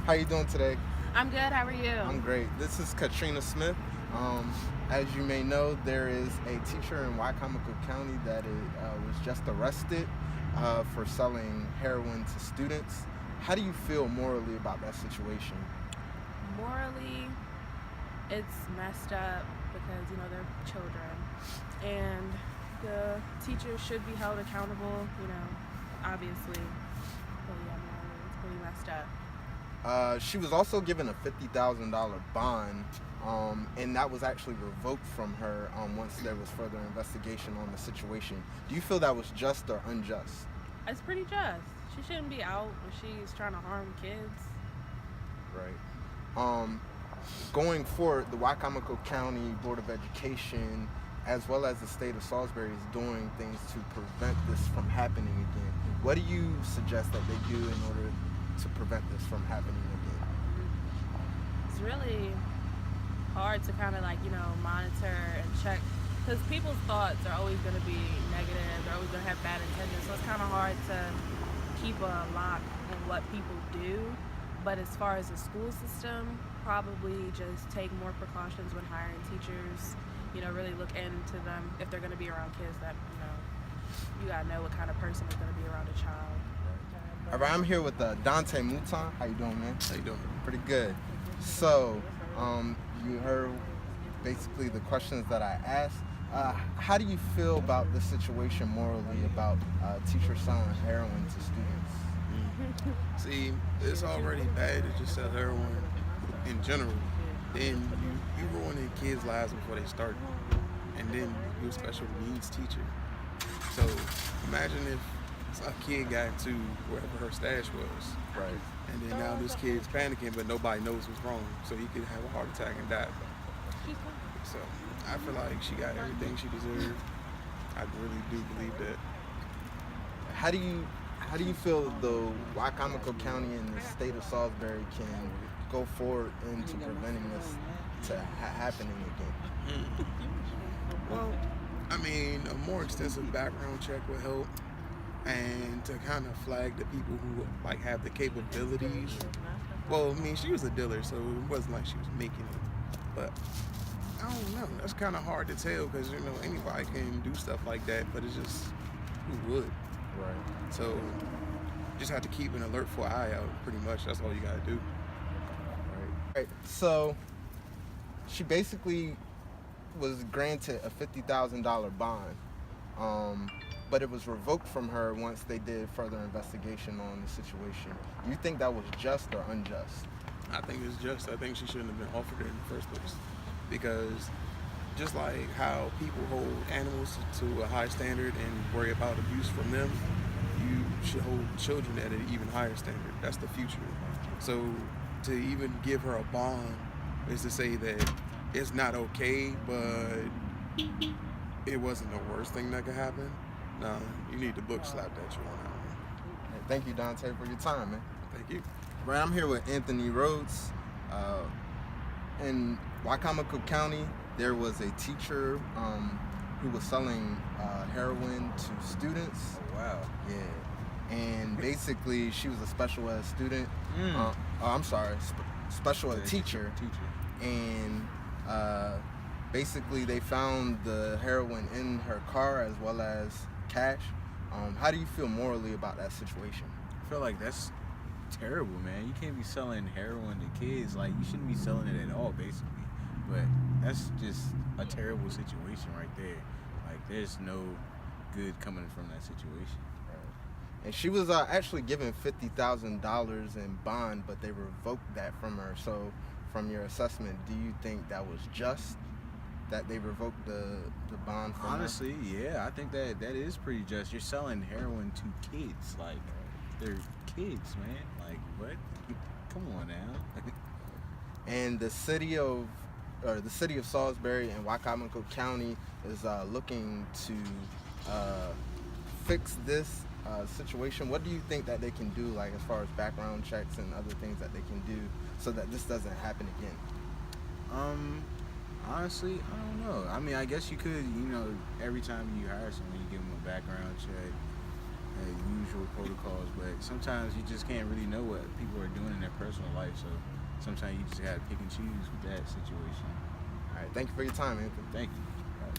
How you doing today? I'm good. How are you? I'm great. This is Katrina Smith. As you may know, there is a teacher in Wycomico County that was just arrested for selling heroin to students. How do you feel morally about that situation? Morally, it's messed up because they're children, and the teachers should be held accountable. Obviously, but yeah, morally, it's pretty messed up. She was also given a $50,000 bond, and that was actually revoked from her once there was further investigation on the situation. Do you feel that was just or unjust? It's pretty just. She shouldn't be out when she's trying to harm kids. Right. Um, Going forward, the Wycomico County Board of Education, as well as the state of Salisbury, is doing things to prevent this from happening again. What do you suggest that they do in order to prevent this from happening again? It's really hard to kind of monitor and check because people's thoughts are always going to be negative. They're always going to have bad intentions. So it's kind of hard to keep a lock on what people do. But as far as the school system, probably just take more precautions when hiring teachers. Really look into them if they're going to be around kids that, you got to know what kind of person is going to be around a child. All right, I'm here with Dante Mouton. How you doing, man? How you doing? Pretty good. So, you heard basically the questions that I asked. How do you feel about this situation morally about teachers selling heroin to students? See, it's already bad to just sell heroin in general. Then you ruining kids' lives before they start. And then you're a special needs teacher. So imagine if a kid got to wherever her stash was. Right. And then now this kid's panicking, but nobody knows what's wrong. So he could have a heart attack and die. So I feel like she got everything she deserved. I really do believe that. How do you feel the Wycomico County and the state of Salisbury can go forward into preventing this to happening again? Well, I mean, a more extensive background check would help, and to kind of flag the people who have the capabilities. Well, I mean, she was a dealer, so it wasn't like she was making it. But I don't know. That's kind of hard to tell because anybody can do stuff like that, but it's just who would. Right. So just have to keep an alertful eye out. Pretty much, that's all you gotta do. Right. So she basically was granted a $50,000 bond, but it was revoked from her once they did further investigation on the situation. Do you think that was just or unjust? I think it's just. I think she shouldn't have been offered it in the first place because just like how people hold animals to a high standard and worry about abuse from them, you should hold children at an even higher standard. That's the future. So to even give her a bond is to say that it's not okay, but it wasn't the worst thing that could happen. Nah, you need the book slapped at you on that one. Hey, thank you, Dante, for your time, man. Thank you. Right, I'm here with Anthony Rhodes. In Wycomico County, there was a teacher who was selling heroin to students. Oh, wow. Yeah. And basically, she was a special ed student. Special ed teacher. And basically, they found the heroin in her car as well as cash. How do you feel morally about that situation? I feel like that's terrible, man. You can't be selling heroin to kids. Like, you shouldn't be selling it at all, basically. But that's just a terrible situation right there. Like, there's no good coming from that situation. And she was actually given $50,000 in bond, but they revoked that from her. So, from your assessment, do you think that was just that they revoked the bond from Honestly, her? yeah, I think that is pretty just. You're selling heroin to kids. Like, they're kids, man. Like, what? Come on now. And the city of Salisbury and Wycomico County is looking to fix this situation. What do you think that they can do, like as far as background checks and other things that they can do, so that this doesn't happen again? Honestly, I don't know. I mean, I guess you could, every time you hire someone, you give them a background check. usual protocols, but sometimes you just can't really know what people are doing in their personal life. So sometimes you just gotta pick and choose with that situation. All right, thank you for your time, Anthony. Thank you.